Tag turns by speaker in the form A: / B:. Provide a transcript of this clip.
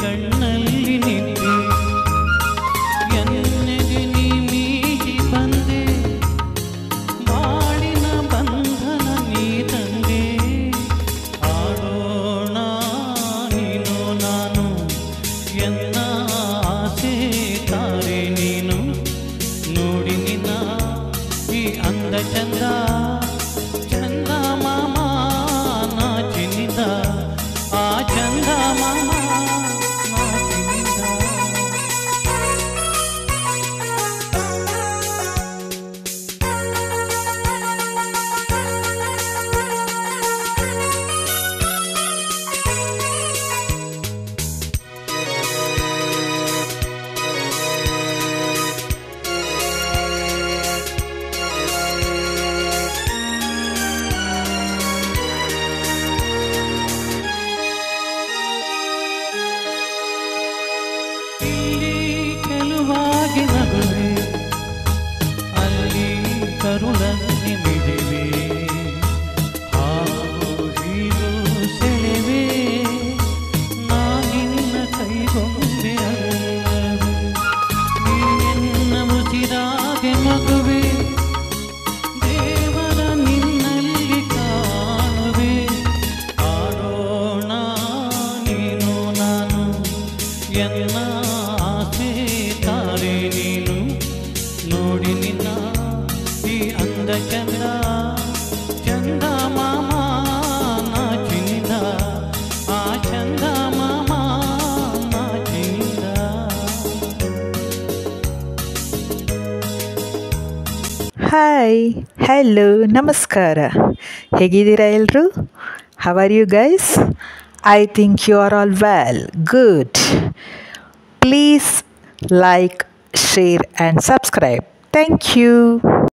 A: ಕಣ್ಣಲ್ಲಿ ನಿಂತೆ ಎನ್ನೆದೆ ನೀ ಮೀಟಿ ಬಂದೆ ಬಾಳಿನ ಬಂಧನ ನೀ ತಂದೆ ಆಡೋಣ ನೀನು ನಾನು ಎನ್ನ ಆಸೆ ತಾರೆ ನೀನು ನೋಡಿ ನಿನ್ನ ಈ ಅಂದ ಚಂದ ಚಂದ ಮಾಮ ನಾಚಿನಿದ ಆ ಚಂದ ಮಾಮ ನಾಚಿನಿದ ನಗುವೆ ಅಲ್ಲಿ ಕರುಳನ್ನಿ ಮಿಡಿವೆ ಹಾಗೂ ಹೀರು ಸೆಳೆವೆ ನಾನಿನ್ನ ಕೈಗೊಂಬೆ ಅಲ್ಲವೇ ನೀನೆನ್ನ ಉಸಿರಾಗೆ ಮಗುವೆ ದೇವರ ನಿನ್ನಲ್ಲಿ ಕಾಣುವೆ ಆಡೋಣ ನೀನು ನಾನು ಎನ್ನ ಆಸೆ ತಾರೆ ನೀನು ನೋಡಿ ನಿನ್ನ ಈ ಅಂದ ಚಂದ ಚಂದ ಮಾಮ ನಾಚಿನಿಂದ ಆ ಚಂದ ಮಾಮ ನಾಚಿನಿಂದ.
B: ಹಾಯ್ ಹಲೋ ನಮಸ್ಕಾರ, ಹೇಗಿದ್ದೀರಾ ಎಲ್ಲರೂ? How are you guys? I think you are all well, good. Please like, share and subscribe. Thank you.